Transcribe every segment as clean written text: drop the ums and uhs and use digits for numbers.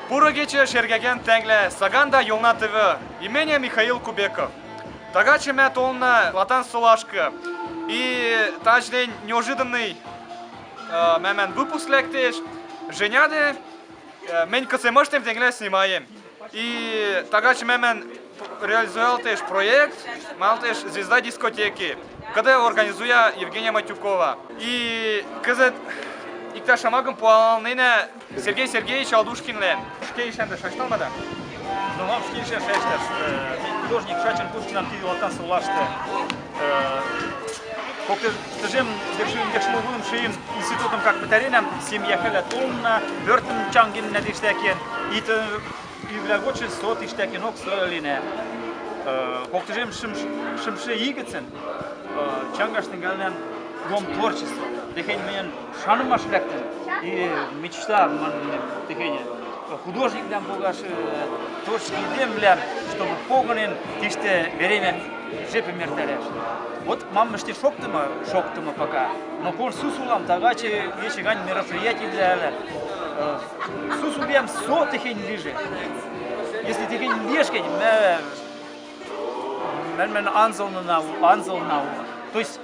Пурагече Шергеген Тенгле, Саганда Йолна ТВ, имение Михаил Кубеков. Тагаче мя толна Латан Солашка. И таждень неожиданный момент выпуск лектеш. Женяде, мен касемаштем Тенгле снимаем. И тагаче мен реализовал теж проект, малтеш звезда дискотеки, когда организуя Евгения Матюкова. И казет Икта шамагым пуалныне Сергей Сергеевич Алдушкинлен. Шкейшен да шашталмада? Ну, вам шкейшен шашташ. Художник Шачин Пушкинам ти Латан Солаште. Тажем дешму будем шиим институтом как батарейном, семья Халя Томна, Бертон Чангин на диштекен. И то являгочи сот иштекен ок стоялине. Коктежем шимши игецен. Чангашный галнен дом творчества. Дехень мен шанымаш лектен. И мечта дехень художник для богаш творческий дем для, чтобы погонен тиште время жепе мертелеш. Вот мама шти шоктыма пока. Но кон сусулам тагаче еще гань мероприятий для сусулем со дехень лиже. Если дехень лешкень, мен анзал нау. То есть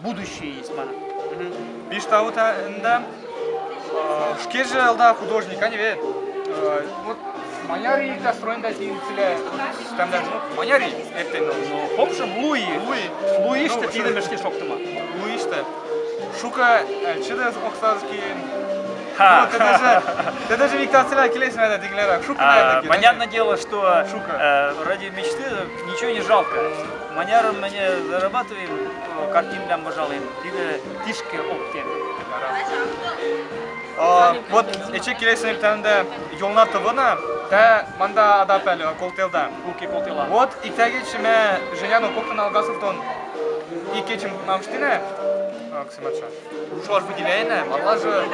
будущее есть мана. Биштаута да. Шкеже алда художник, они ведь. Вот маняри да строен да тинцеле. Там даже маняри эптен. Помшем Луи что ти демешки шоктыма. Луи что. Шука чедес оксазки. Ты даже Виктор Келес надо декларировать. Понятное дело, что ради мечты ничего не жалко. Маняром мы не зарабатываем, картинам пожалуем, или тишки оптем. Вот эти Келесен тенде Йолна ТВна, та манда адапели колтелда. Колтела. Вот и тагич ме женяну коктен алгасовтон и кечим намштине. Ксимача. Шош выделяйне, мала же.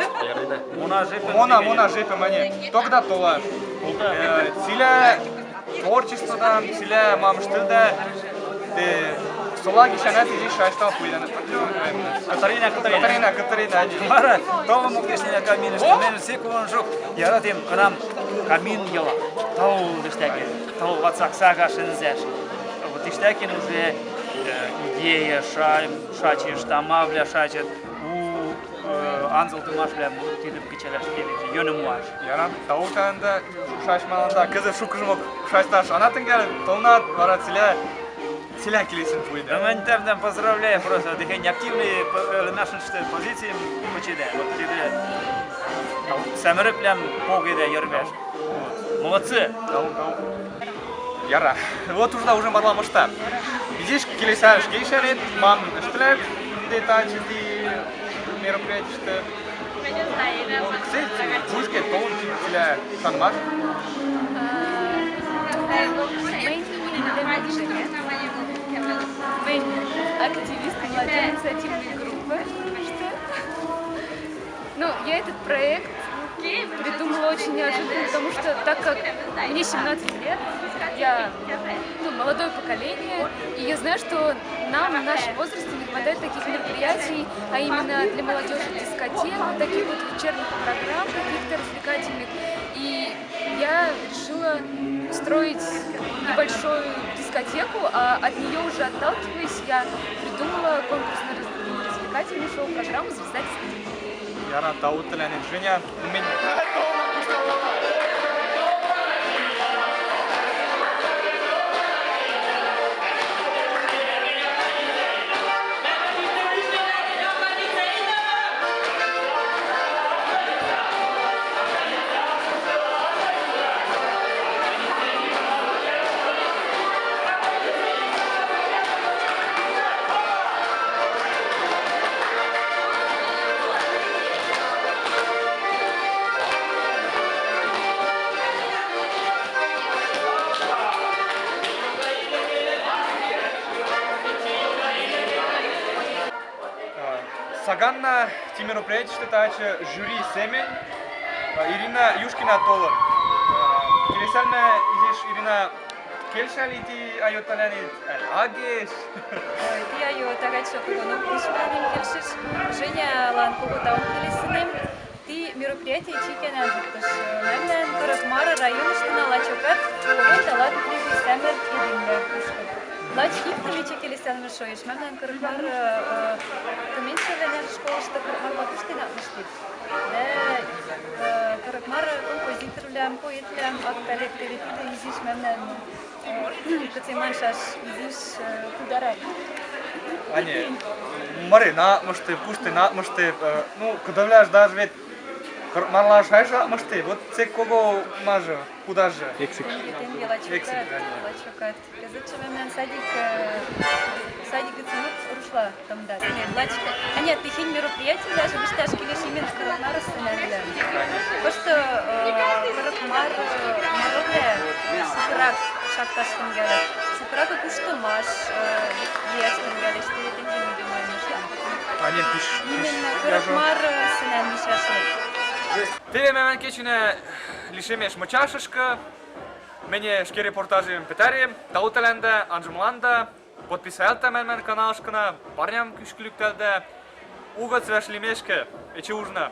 Мона жепе мане. Тогда тола. Силя творчество да, силя мамштилда. Солаги шанати здесь шаштал пуйданы. Катарина. Мара, то мог если на камин, что мен секунд жук. Я радим к нам камин ела. То диштаки. То ватсак сага шинзеш. Вот диштаки уже идея шачиш тамавля шачет. Анзал тумашля тидим кичаляш келечи. Йонумаш. Яран таутанда шашмаланда кызы шукжмок шашташ. Анатын гел тонат варациле. Силя Келесен пуйда. Мен поздравляю просто. Дыхень активные наши позиции почиде. Вот тебе самыры плям погиде ярбеш. Молодцы. Яра. Вот уже марла масштаб. Видишь, Келесен шкейшен, мам штлек, детачи мероприятия что. Кстати, бушке тон силя шанмаш. Мы активисты молодой инициативной группы. Ну, я этот проект придумала очень неожиданно, потому что так как мне 17 лет, я молодое поколение, и я знаю, что нам в нашем возрасте не хватает таких мероприятий, а именно для молодежи дискотек, таких вот вечерних программ каких-то развлекательных. И я решила устроить небольшую дискотеку, а от нее уже отталкиваясь, я придумала конкурсно-развлекательную шоу-программу «Звезда дискотеки». Яра таутелен Женя. Саганна ти мероприятие ще таче жюри семен Ирина Юшкина толы. Келесалме изиш Ирина келшали ти айоталяни агеш. Ти айотагать шоколадом пишманим келшиш. Женя лан поготаун келесинем. Ти мероприятие чикен азукташ. Мемлен коротма лачокат, ой, талат привы сэмэр идинлер кушкат. Лач ихтами чекели сэлмэр шоиш. Мэмнэн кырыкмар комменчевенер школышта кырыкмар бакуштина мыштит. Да, кырыкмар композиторлям, поэтлям, акталет перетиды изиш мэмнэн катеман шаш изиш кударат. Ани, Мари, на мышты, пусты, на мышты, ну, кудавляш даже ведь Марлаш хайша мышты, вот це кого мажа, куда же? Ексик. Тенге лачокат. Казачы мэмнэн садик гыцынып рушла тамда. Лачка. А нет, тыхин мероприятий даже бишташ келеш именно кырыкмар сценарилер. Потому что кырыкмар народе супрак шакташтын келет. Супрак куштымаш естин келеш. Тенге не думаю, что. А нет, пиш. Именно кырыкмар сценарий шашлык. Тебе мен кечине лишемеш мочашышка, мене шке репортажим Петери, Таутеленде, Анжумланда, подписалта мен каналышкына, парням күшкіліктелді, угат свешлимешке, ече ужна.